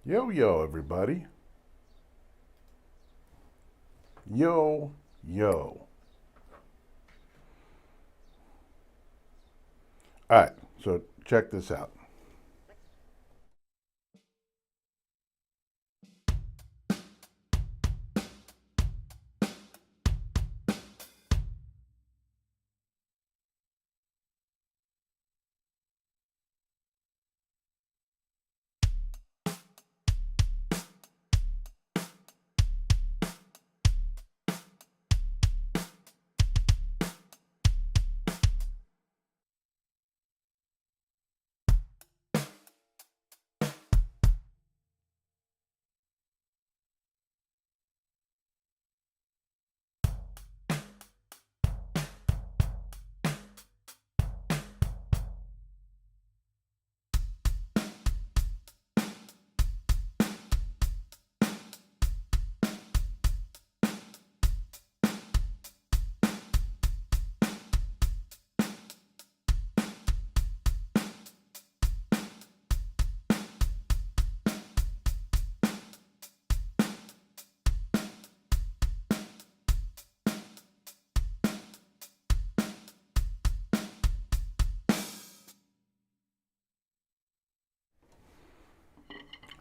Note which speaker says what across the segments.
Speaker 1: Yo, everybody. Yo. All right, so check this out.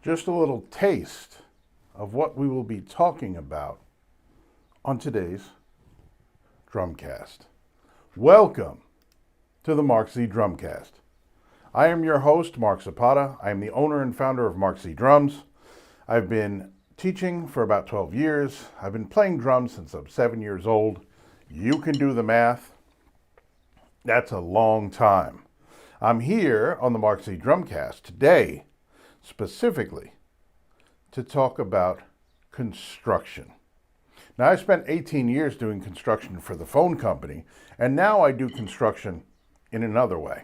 Speaker 1: Just a little taste of what we will be talking about on today's Drumcast. Welcome to the Mark Z Drumcast. I am your host, Mark Zapata. I am the owner and founder of Mark Z Drums. I've been teaching for about 12 years. I've been playing drums since I'm 7 years old. You can do the math. That's a long time. I'm here on the Mark Z Drumcast today specifically to talk about construction. Now, I spent 18 years doing construction for the phone company, and now I do construction in another way.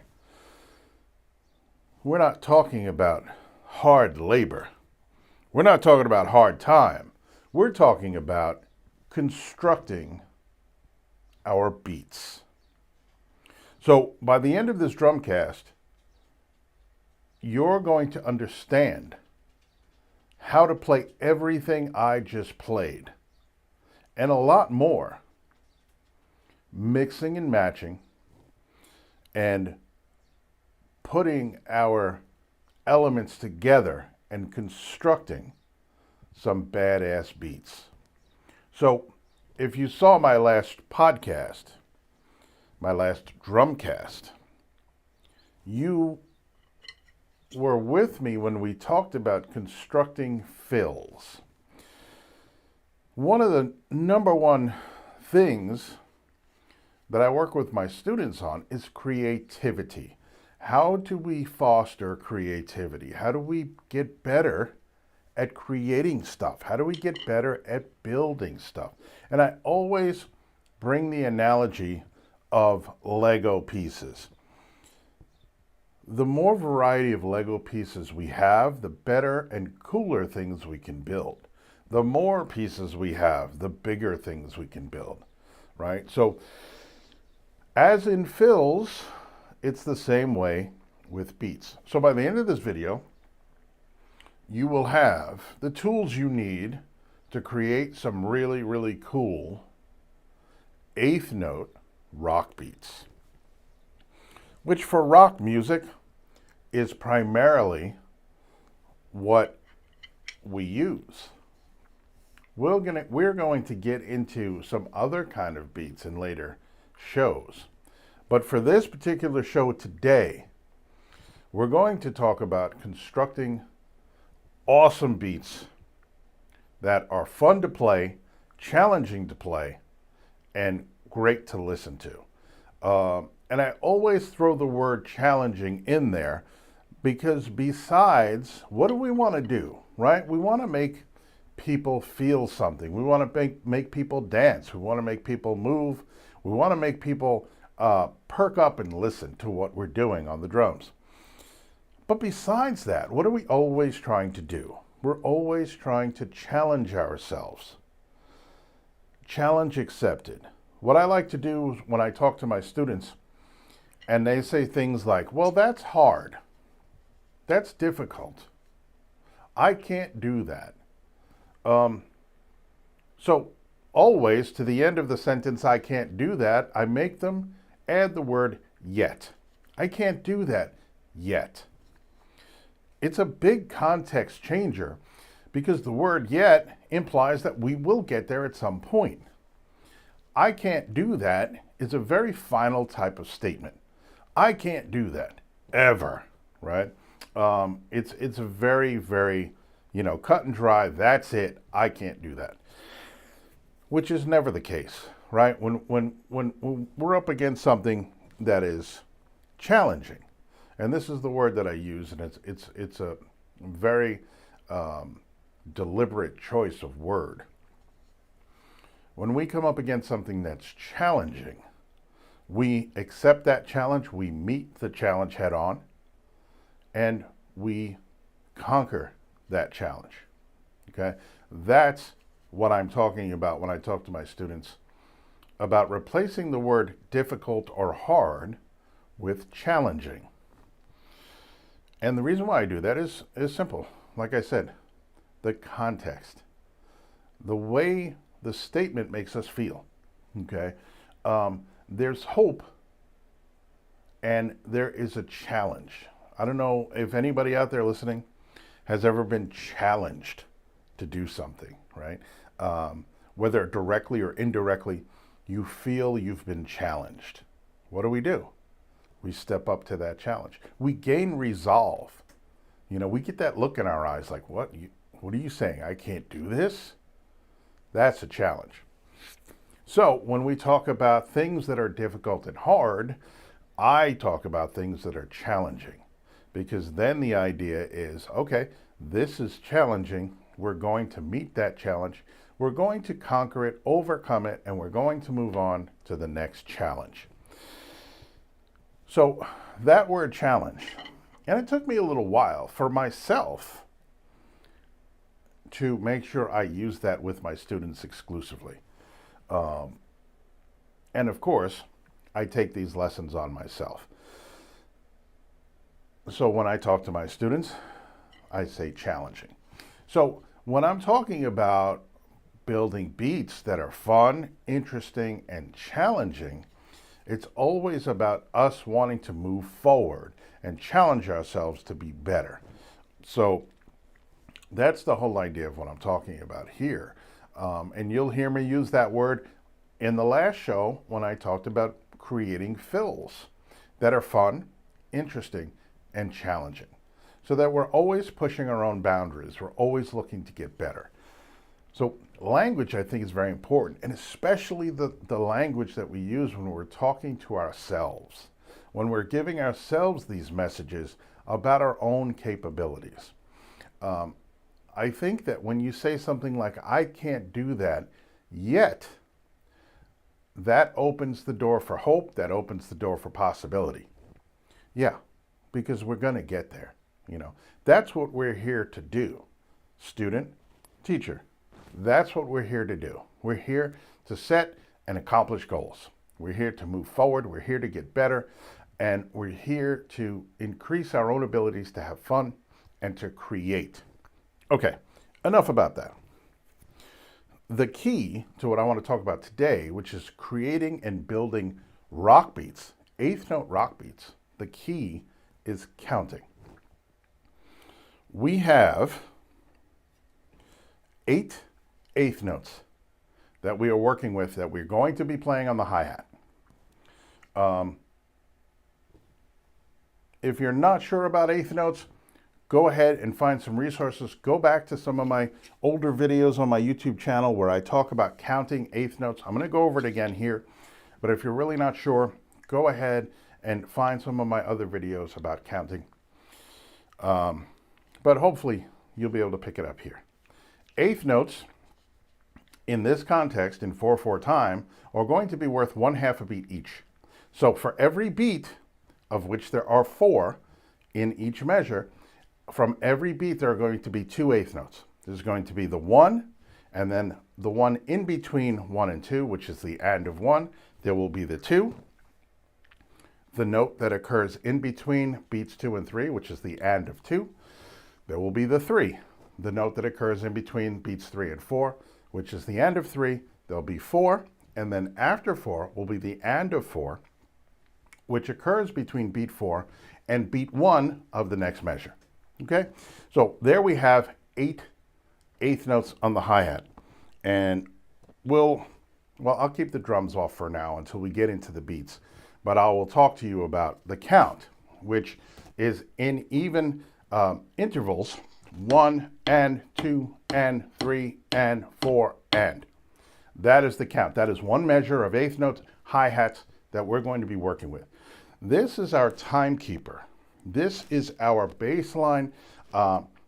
Speaker 1: We're not talking about hard labor. We're not talking about hard time. We're talking about constructing our beats. So by the end of this Drumcast, you're going to understand how to play everything I just played and a lot more, mixing and matching and putting our elements together and constructing some badass beats. So if you saw my last podcast, my last Drumcast, you were with me when we talked about constructing fills. One of the number one things that I work with my students on is creativity. How do we foster creativity? How do we get better at creating stuff? How do we get better at building stuff? And I always bring the analogy of Lego pieces. The more variety of Lego pieces we have, the better and cooler things we can build. The more pieces we have, the bigger things we can build, right? So, as in fills, it's the same way with beats. So by the end of this video, you will have the tools you need to create some really, really cool eighth note rock beats, which for rock music is primarily what we use. We're going to get into some other kind of beats in later shows. But for this particular show today, we're going to talk about constructing awesome beats that are fun to play, challenging to play, and great to listen to. And I always throw the word challenging in there because besides, what do we want to do, right? We want to make people feel something. We want to make people dance. We want to make people move. We want to make people perk up and listen to what we're doing on the drums. But besides that, what are we always trying to do? We're always trying to challenge ourselves. Challenge accepted. What I like to do when I talk to my students and they say things like, well, that's hard. That's difficult. I can't do that. So always to the end of the sentence, I can't do that, I make them add the word yet. I can't do that yet. It's a big context changer because the word yet implies that we will get there at some point. I can't do that is a very final type of statement. I can't do that ever, right? It's a very, very, cut and dry. That's it. I can't do that, which is never the case, right? When we're up against something that is challenging, and this is the word that I use, and it's a very deliberate choice of word. When we come up against something that's challenging, we accept that challenge, we meet the challenge head on, and we conquer that challenge. Okay? That's what I'm talking about when I talk to my students about replacing the word difficult or hard with challenging. And the reason why I do that is simple. Like I said, the context, the way the statement makes us feel. Okay? There's hope and there is a challenge. I don't know if anybody out there listening has ever been challenged to do something, right? Whether directly or indirectly, you feel you've been challenged. What do? We step up to that challenge. We gain resolve. We get that look in our eyes like, what are you saying? I can't do this? That's a challenge. So when we talk about things that are difficult and hard, I talk about things that are challenging, because then the idea is, okay, this is challenging. We're going to meet that challenge. We're going to conquer it, overcome it, and we're going to move on to the next challenge. So that word challenge, and it took me a little while for myself to make sure I use that with my students exclusively. And of course, I take these lessons on myself. So when I talk to my students, I say challenging. So when I'm talking about building beats that are fun, interesting, and challenging, it's always about us wanting to move forward and challenge ourselves to be better. So that's the whole idea of what I'm talking about here. And you'll hear me use that word in the last show when I talked about creating fills that are fun, interesting, and challenging. So that we're always pushing our own boundaries. We're always looking to get better. So language, I think, is very important, and especially the language that we use when we're talking to ourselves, when we're giving ourselves these messages about our own capabilities. I think that when you say something like, I can't do that yet, that opens the door for hope, that opens the door for possibility. Yeah, because we're going to get there. That's what we're here to do. Student, teacher, that's what we're here to do. We're here to set and accomplish goals. We're here to move forward. We're here to get better. And we're here to increase our own abilities to have fun and to create. Okay, enough about that. The key to what I want to talk about today, which is creating and building rock beats, eighth note rock beats, the key is counting. We have 8 eighth notes that we are working with that we're going to be playing on the hi-hat. If you're not sure about eighth notes, go ahead and find some resources. Go back to some of my older videos on my YouTube channel where I talk about counting eighth notes. I'm going to go over it again here, but if you're really not sure, go ahead and find some of my other videos about counting. But hopefully you'll be able to pick it up here. Eighth notes in this context, in 4/4 time, are going to be worth 1/2 a beat each. So for every beat, of which there are 4 in each measure, from every beat there are going to be 2 eighth notes. There's going to be the 1, and then the one in between 1 and 2, which is the and of 1. There will be the 2. The note that occurs in between beats 2 and 3, which is the and of 2. There will be the 3. the note that occurs in between beats 3 and 4, which is the end of 3. There'll be 4, and then after 4 will be the end of 4, which occurs between beat 4 and beat 1 of the next measure. Okay? So there we have 8 eighth notes on the hi-hat. And I'll keep the drums off for now until we get into the beats. But I will talk to you about the count, which is in even intervals, 1 and 2 and 3 and 4 and. That is the count. That is one measure of eighth notes, hi-hats that we're going to be working with. This is our timekeeper. This is our baseline.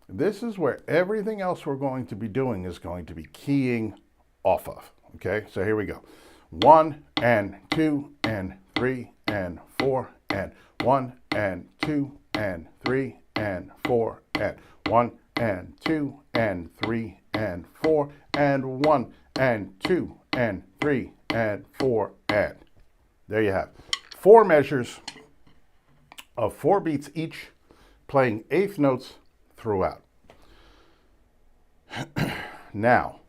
Speaker 1: This is where everything else we're going to be doing is going to be keying off of. Okay, so here we go. 1 and 2 and 3 and 4 and 1 and 2 and 3 and 4 and 1 and 2 and 3 and 4 and 1 and 2 and 3 and 4 and. There you have 4 measures of 4 beats each, playing eighth notes throughout. Now,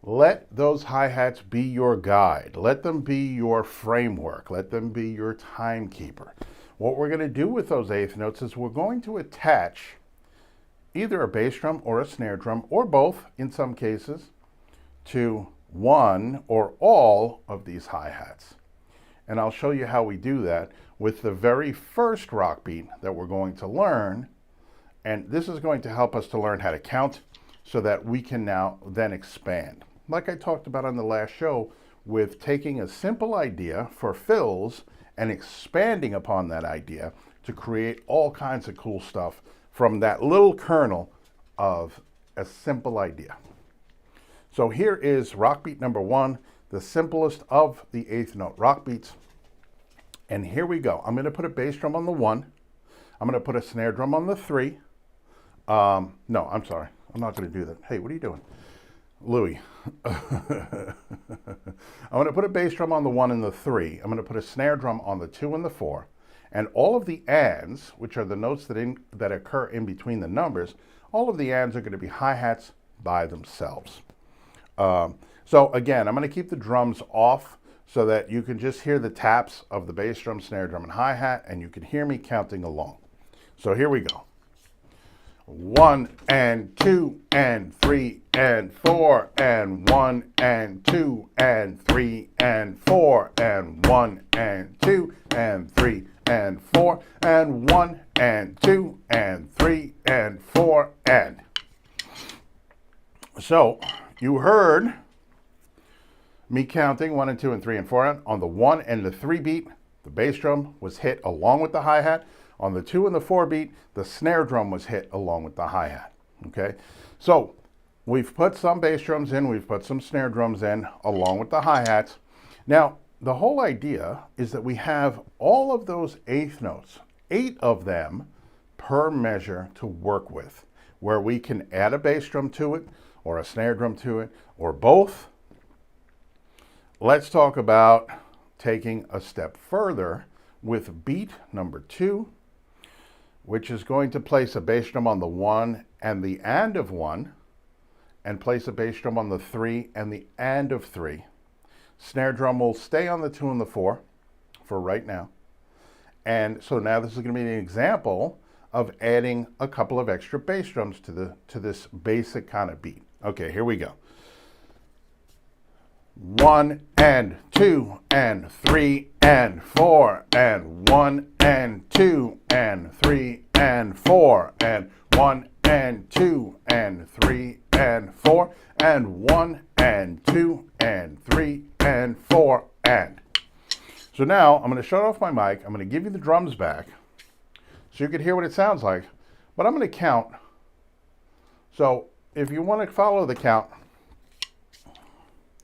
Speaker 1: let those hi-hats be your guide. Let them be your framework. Let them be your timekeeper. What we're going to do with those eighth notes is we're going to attach either a bass drum or a snare drum, or both in some cases, to one or all of these hi-hats. And I'll show you how we do that with the very first rock beat that we're going to learn. And this is going to help us to learn how to count so that we can now then expand. Like I talked about on the last show, with taking a simple idea for fills and expanding upon that idea to create all kinds of cool stuff from that little kernel of a simple idea. So here is rock beat number 1, the simplest of the eighth note rock beats. And here we go. I'm going to put a bass drum on the 1. I'm going to put a snare drum on the 3. No, I'm sorry. I'm not going to do that. Hey, what are you doing? Louie. I'm going to put a bass drum on the 1 and the 3. I'm going to put a snare drum on the 2 and the 4. And all of the ands, which are the notes that occur in between the numbers, all of the ands are going to be hi-hats by themselves. So again, I'm going to keep the drums off so that you can just hear the taps of the bass drum, snare drum, and hi-hat, and you can hear me counting along. So here we go. 1 and 2 and 3 and 4 and 1 and 2 and 3 and 4 and 1 and 2 and 3 and 4 and 1 and 2 and 3 and 4 and. So you heard me counting 1 and 2 and 3 and 4 on the 1 and the 3 beat. The bass drum was hit along with the hi-hat. On the 2 and the 4 beat, the snare drum was hit along with the hi-hat. Okay, so we've put some bass drums in, we've put some snare drums in along with the hi-hats. Now, the whole idea is that we have all of those eighth notes, 8 of them per measure to work with, where we can add a bass drum to it, or a snare drum to it, or both. Let's talk about taking a step further with beat number 2, which is going to place a bass drum on the 1 and the and of 1, and place a bass drum on the 3 and the and of 3. Snare drum will stay on the 2 and the 4 for right now. And so now this is going to be an example of adding a couple of extra bass drums to this basic kind of beat. Okay, here we go. 1 and 2 and 3 and 4 and 1 and 2 and 3 and 4 and 1 and 2 and 3 and 4 and 1 and 2 and 3 and 4 and. So now I'm going to shut off my mic. I'm going to give you the drums back so you can hear what it sounds like, but I'm going to count. So if you want to follow the count,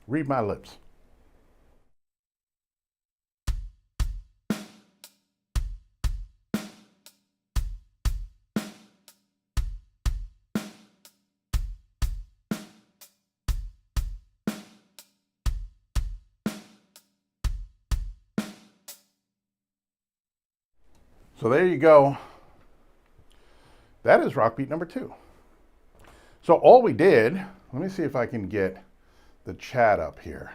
Speaker 1: read my lips. So there you go. That is rock beat number 2. So all we did, let me see if I can get the chat up here.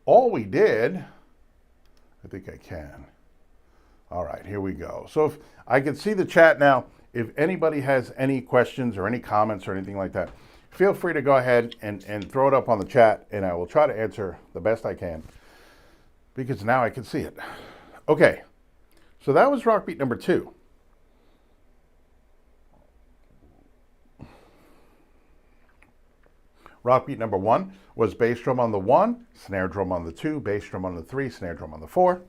Speaker 1: All we did, I think I can. All right, here we go. So if I can see the chat now, if anybody has any questions or any comments or anything like that, feel free to go ahead and throw it up on the chat, and I will try to answer the best I can, because now I can see it. Okay, so that was rock beat number 2. Rock beat number 1 was bass drum on the 1, snare drum on the 2, bass drum on the 3, snare drum on the 4.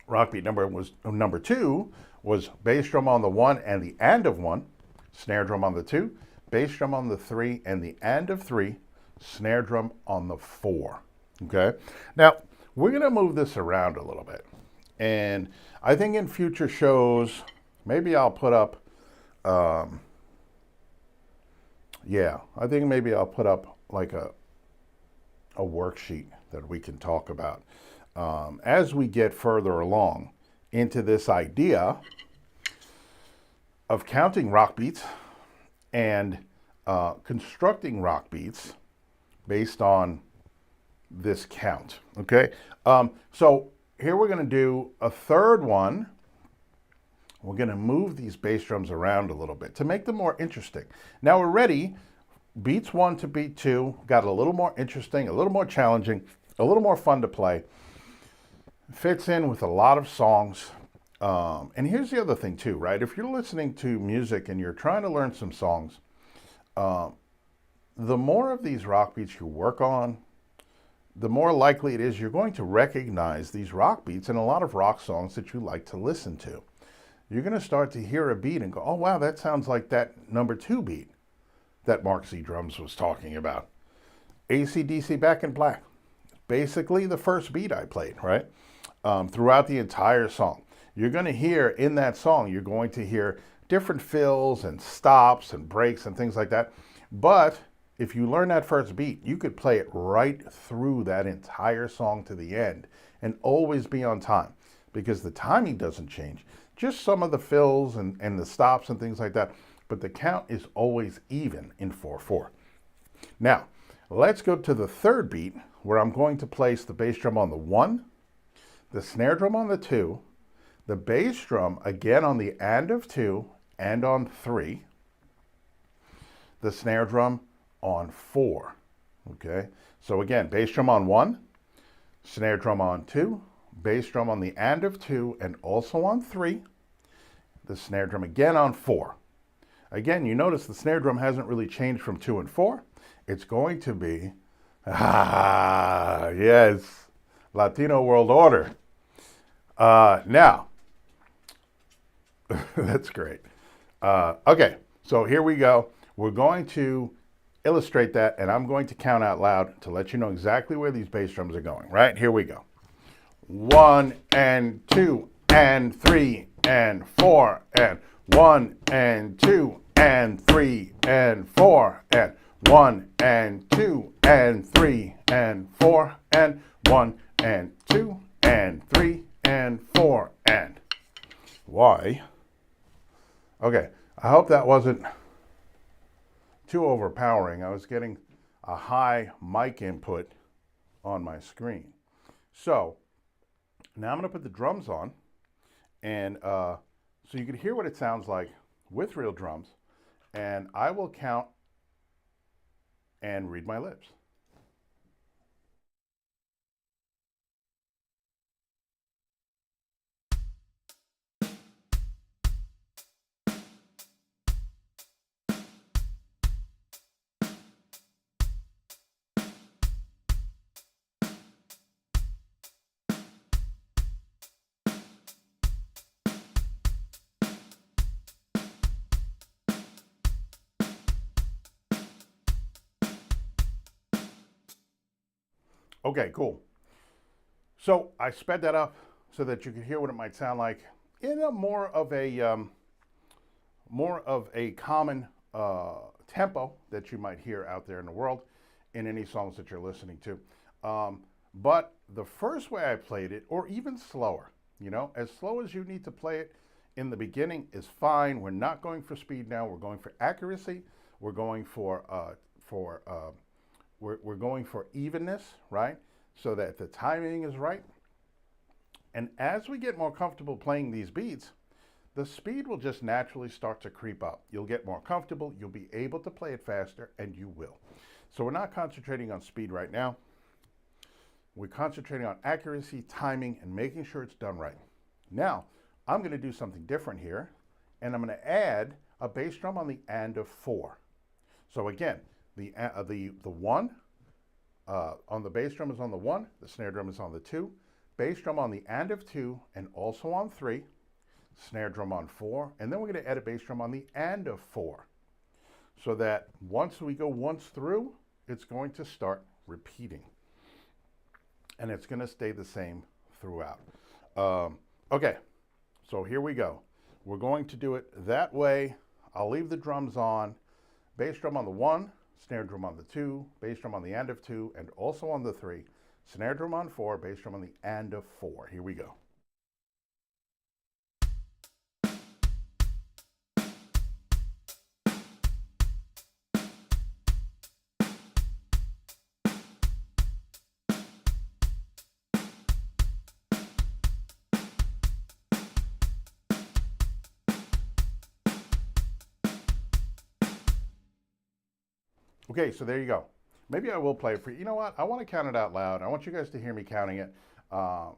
Speaker 1: Rock beat number 2 was bass drum on the 1 and the and of 1, snare drum on the 2, bass drum on the 3 and the and of 3, snare drum on the 4. Okay? Now, we're going to move this around a little bit. And I think in future shows, maybe I'll put up, I think maybe I'll put up like a worksheet that we can talk about as we get further along into this idea of counting rock beats and constructing rock beats based on this count, okay? So here we're going to do a third one. We're going to move these bass drums around a little bit to make them more interesting. Now already, beats 1 to beat 2 got a little more interesting, a little more challenging, a little more fun to play. Fits in with a lot of songs. And here's the other thing too, right? If you're listening to music and you're trying to learn some songs, the more of these rock beats you work on, the more likely it is you're going to recognize these rock beats in a lot of rock songs that you like to listen to. You're going to start to hear a beat and go, oh wow, that sounds like that number 2 beat that Mark Z Drums was talking about. AC/DC Back in Black. Basically the first beat I played, right? Throughout the entire song. You're going to hear in that song, you're going to hear different fills and stops and breaks and things like that. But if you learn that first beat, you could play it right through that entire song to the end and always be on time, because the timing doesn't change. Just some of the fills and the stops and things like that. But the count is always even in 4/4. Now, let's go to the third beat, where I'm going to place the bass drum on the 1, the snare drum on the 2, the bass drum again on the and of 2 and on 3, the snare drum on 4. Okay, so again, bass drum on 1, snare drum on 2, bass drum on the and of 2 and also on 3, the snare drum again on 4. Again, you notice the snare drum hasn't really changed from 2 and 4. It's going to be, yes, Latino World Order. Now, that's great. Okay, so here we go. We're going to illustrate that, and I'm going to count out loud to let you know exactly where these bass drums are going, right? Here we go. 1 and 2 and 3 and 4 and 1 and 2 and 3 and 4 and 1 and 2 and 3 and 4 and 1 and 2 and 3 and 4 and. Why? Okay, I hope that wasn't too overpowering. I was getting a high mic input on my screen. So now I'm going to put the drums on, and so you can hear what it sounds like with real drums, and I will count and read my lips. Okay, cool. So I sped that up so that you could hear what it might sound like in a more of a common tempo that you might hear out there in the world in any songs that you're listening to. But the first way I played it, or even slower, you know, as slow as you need to play it, in the beginning is fine. We're not going for speed now. We're going for accuracy. We're going for we're going for evenness, right? So that the timing is right. And as we get more comfortable playing these beats, the speed will just naturally start to creep up. You'll get more comfortable, you'll be able to play it faster, and you will. So we're not concentrating on speed right now. We're concentrating on accuracy, timing, and making sure it's done right. Now, I'm going to do something different here, and I'm going to add a bass drum on the and of 4. So again, the 1 on the bass drum is on the 1, the snare drum is on the 2, bass drum on the and of 2 and also on 3, snare drum on 4, and then we're going to add a bass drum on the and of 4. So that once we go once through, it's going to start repeating. And it's going to stay the same throughout. Okay, so here we go. We're going to do it that way. I'll leave the drums on, bass drum on the 1, snare drum on the 2, bass drum on the and of 2, and also on the 3, snare drum on 4, bass drum on the and of 4. Here we go. Okay, so there you go. Maybe I will play it for you. You know what? I want to count it out loud. I want you guys to hear me counting it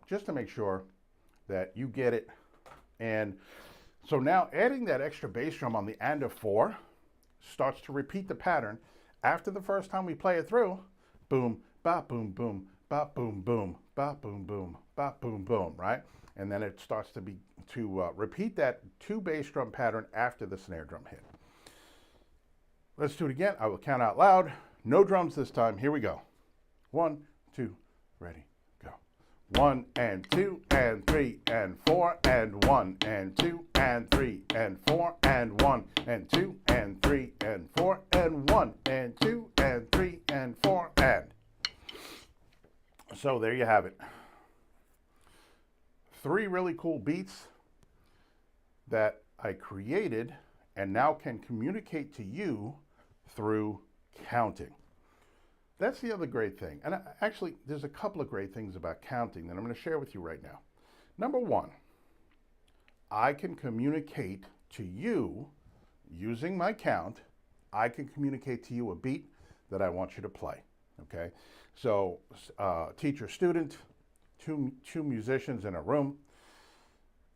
Speaker 1: just to make sure that you get it. And so now adding that extra bass drum on the and of 4 starts to repeat the pattern. After the first time we play it through, boom, ba boom, boom, ba boom, boom, ba boom, boom, ba boom, boom, right? And then it starts to repeat that 2 bass drum pattern after the snare drum hit. Let's do it again. I will count out loud. No drums this time. Here we go. 1, 2, ready, go. 1 and 2 and 3 and 4 and 1 and 2 and 3 and 4 and 1 and 2 and 3 and 4 and 1 and 2 and 3 and 4 and. So there you have it. 3 really cool beats that I created and now can communicate to you through counting. That's the other great thing. And actually, there's a couple of great things about counting that I'm going to share with you right now. Number 1, I can communicate to you using my count. I can communicate to you a beat that I want you to play. Okay? So, teacher, student, two musicians in a room.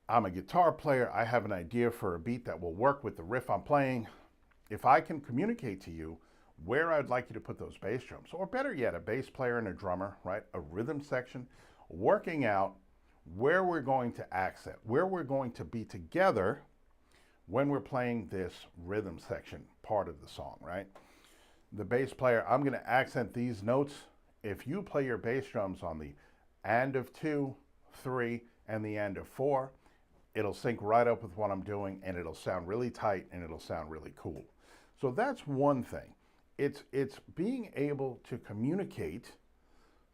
Speaker 1: I'm a guitar player. I have an idea for a beat that will work with the riff I'm playing. If I can communicate to you where I'd like you to put those bass drums, or better yet, a bass player and a drummer, right? A rhythm section, working out where we're going to accent, where we're going to be together when we're playing this rhythm section part of the song, right? The bass player, I'm going to accent these notes. If you play your bass drums on the and of 2, 3, and the and of 4, it'll sync right up with what I'm doing, and it'll sound really tight, and it'll sound really cool. So that's one thing. It's being able to communicate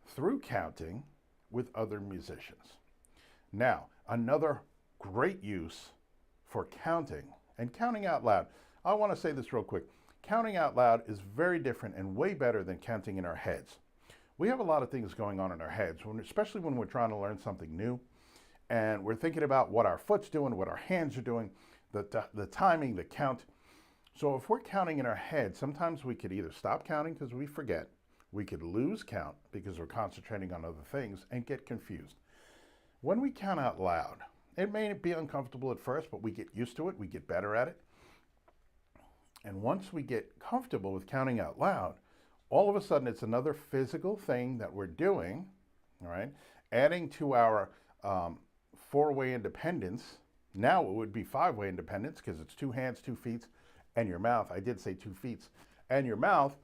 Speaker 1: through counting with other musicians. Now, another great use for counting, and counting out loud. I want to say this real quick. Counting out loud is very different and way better than counting in our heads. We have a lot of things going on in our heads, especially when we're trying to learn something new, and we're thinking about what our foot's doing, what our hands are doing, the timing, the count. So if we're counting in our head, sometimes we could either stop counting because we forget, we could lose count because we're concentrating on other things and get confused. When we count out loud, it may be uncomfortable at first, but we get used to it, we get better at it. And once we get comfortable with counting out loud, all of a sudden it's another physical thing that we're doing, all right? Adding to our 4-way independence. Now it would be 5-way independence because it's 2 hands, 2 feet, and your mouth. I did say 2 feet. And your mouth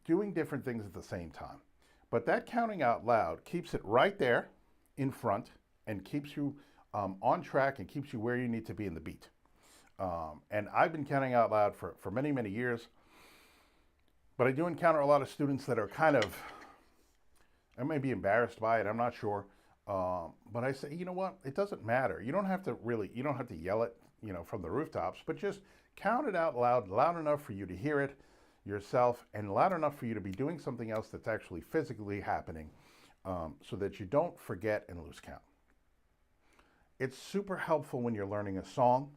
Speaker 1: doing different things at the same time. But that counting out loud keeps it right there in front and keeps you on track and keeps you where you need to be in the beat. And I've been counting out loud for many, many years. But I do encounter a lot of students that are kind of, I may be embarrassed by it, I'm not sure. But I say, you know what? It doesn't matter. You don't have to yell it, from the rooftops, but just count it out loud, loud enough for you to hear it yourself and loud enough for you to be doing something else that's actually physically happening, so that you don't forget and lose count. It's super helpful when you're learning a song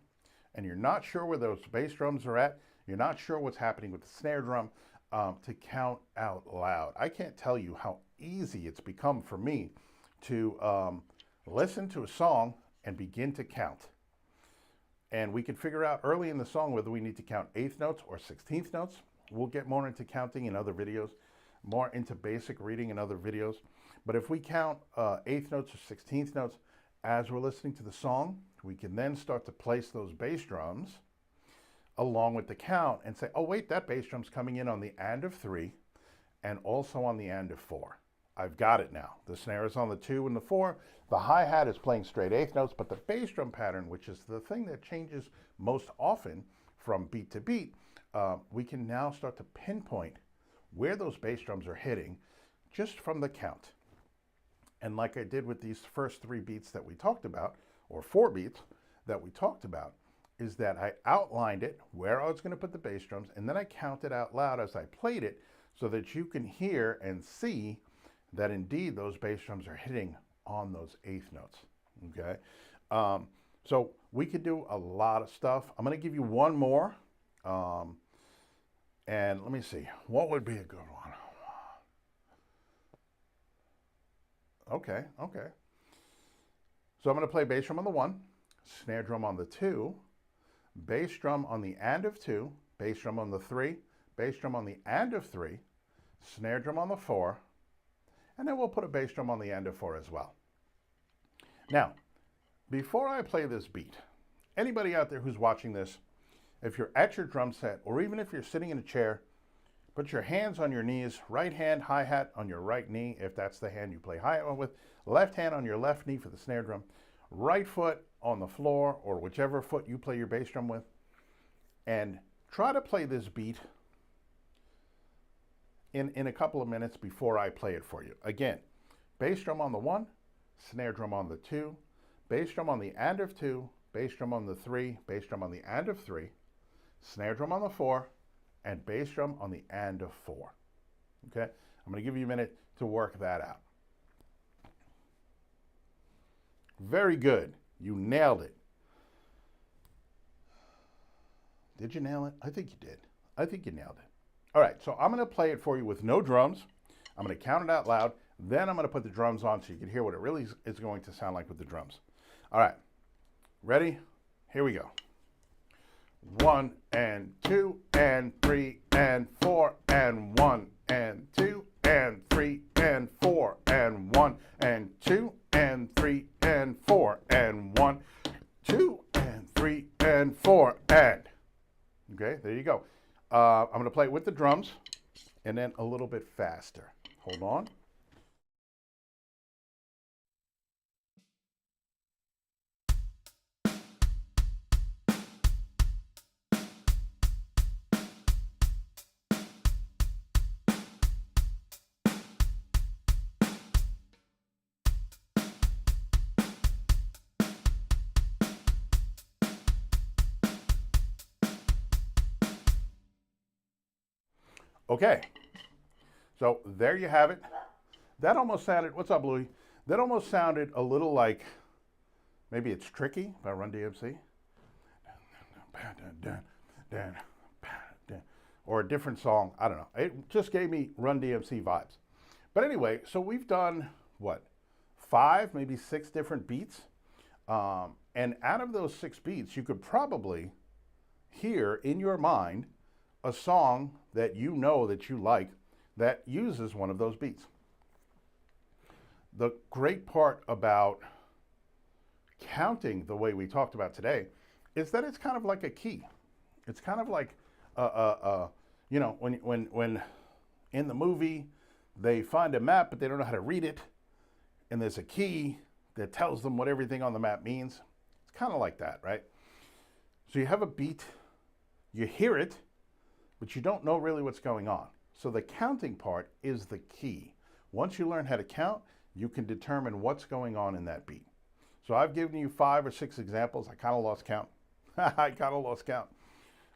Speaker 1: and you're not sure where those bass drums are at, you're not sure what's happening with the snare drum, to count out loud. I can't tell you how easy it's become for me to listen to a song and begin to count. And we can figure out early in the song whether we need to count eighth notes or 16th notes. We'll get more into counting in other videos, more into basic reading in other videos. But if we count eighth notes or 16th notes as we're listening to the song, we can then start to place those bass drums along with the count and say, oh wait, that bass drum's coming in on the and of 3 and also on the and of 4. I've got it now. The snare is on the 2 and the 4. The hi-hat is playing straight eighth notes, but the bass drum pattern, which is the thing that changes most often from beat to beat, we can now start to pinpoint where those bass drums are hitting just from the count. And like I did with these first 3 beats that we talked about, or 4 beats that we talked about, is that I outlined it, where I was going to put the bass drums, and then I counted out loud as I played it so that you can hear and see that indeed those bass drums are hitting on those eighth notes, okay? So we could do a lot of stuff. I'm going to give you one more, and let me see, what would be a good one? Okay. So I'm going to play bass drum on the 1, snare drum on the 2, bass drum on the and of 2, bass drum on the 3, bass drum on the and of 3, snare drum on the 4, and then we'll put a bass drum on the end of 4 as well. Now, before I play this beat, anybody out there who's watching this, if you're at your drum set, or even if you're sitting in a chair, put your hands on your knees, right hand hi-hat on your right knee, if that's the hand you play hi-hat with, left hand on your left knee for the snare drum, right foot on the floor, or whichever foot you play your bass drum with, and try to play this beat in a couple of minutes before I play it for you. Again, bass drum on the 1, snare drum on the 2, bass drum on the and of 2, bass drum on the 3, bass drum on the and of 3, snare drum on the 4, and bass drum on the and of 4. Okay? I'm going to give you a minute to work that out. Very good. You nailed it. Did you nail it? I think you did. I think you nailed it. All right, so I'm going to play it for you with no drums. I'm going to count it out loud. Then I'm going to put the drums on so you can hear what it really is going to sound like with the drums. All right, ready? Here we go. 1 and 2 and 3 and 4 and 1 and 2 and 3 and 4 and 1 and 2 and 3 and 4 and 1, 2 and 3 and 4 and. Okay, there you go. I'm going to play it with the drums and then a little bit faster. Hold on. Okay, so there you have it. That almost sounded, what's up, Louie? That almost sounded a little like, maybe it's Tricky by Run DMC. Or a different song, I don't know. It just gave me Run DMC vibes. But anyway, so we've done, what, 5, maybe 6 different beats. And out of those 6 beats, you could probably hear in your mind a song that you know that you like that uses one of those beats. The great part about counting the way we talked about today is that it's kind of like a key. It's kind of like, you know, when in the movie they find a map but they don't know how to read it, and there's a key that tells them what everything on the map means. It's kind of like that, right? So you have a beat, you hear it, but you don't know really what's going on. So the counting part is the key. Once you learn how to count, you can determine what's going on in that beat. So I've given you 5 or 6 examples. I kind of lost count. I kind of lost count.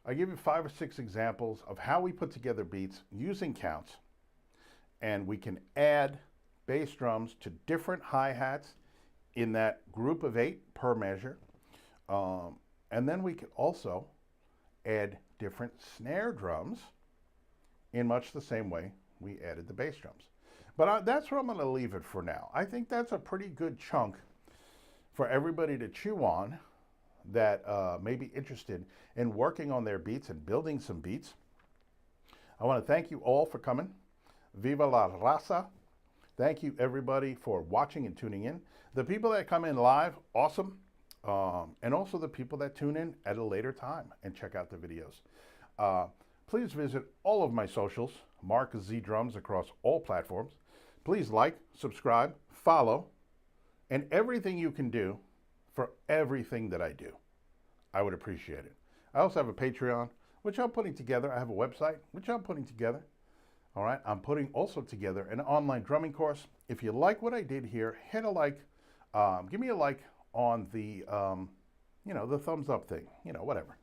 Speaker 1: I give you 5 or 6 examples of how we put together beats using counts, and we can add bass drums to different hi-hats in that group of 8 per measure. And then we can also add different snare drums in much the same way we added the bass drums. But that's where I'm going to leave it for now. I think that's a pretty good chunk for everybody to chew on that may be interested in working on their beats and building some beats. I want to thank you all for coming. Viva la raza. Thank you everybody for watching and tuning in. The people that come in live, awesome. And also the people that tune in at a later time and check out the videos. Please visit all of my socials, Mark Z Drums, across all platforms. Please like, subscribe, follow, and everything you can do for everything that I do. I would appreciate it. I also have a Patreon, which I'm putting together. I have a website, which I'm putting together. All right, I'm putting also together an online drumming course. If you like what I did here, hit a like. Give me a like on the, the thumbs up thing, whatever.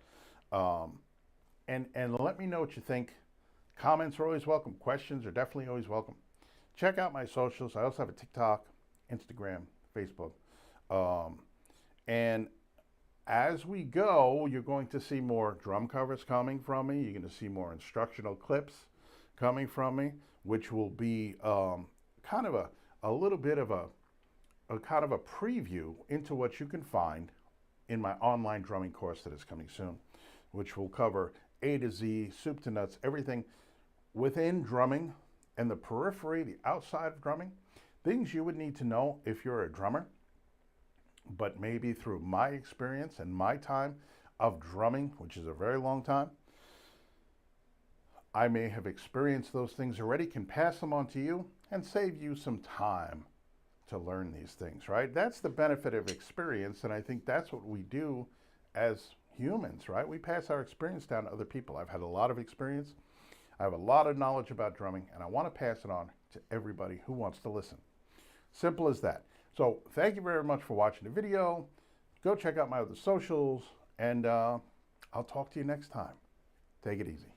Speaker 1: And let me know what you think. Comments are always welcome. Questions are definitely always welcome. Check out my socials. I also have a TikTok, Instagram, Facebook. And as we go, you're going to see more drum covers coming from me. You're going to see more instructional clips coming from me, which will be kind of a little bit of a kind of a preview into what you can find in my online drumming course that is coming soon, which will cover A to Z, soup to nuts, everything within drumming and the periphery, the outside of drumming, things you would need to know if you're a drummer, but maybe through my experience and my time of drumming, which is a very long time, I may have experienced those things already, can pass them on to you and save you some time to learn these things, right? That's the benefit of experience, and I think that's what we do as humans, right? We pass our experience down to other people. I've had a lot of experience. I have a lot of knowledge about drumming, and I want to pass it on to everybody who wants to listen. Simple as that. So thank you very much for watching the video. Go check out my other socials, and I'll talk to you next time. Take it easy.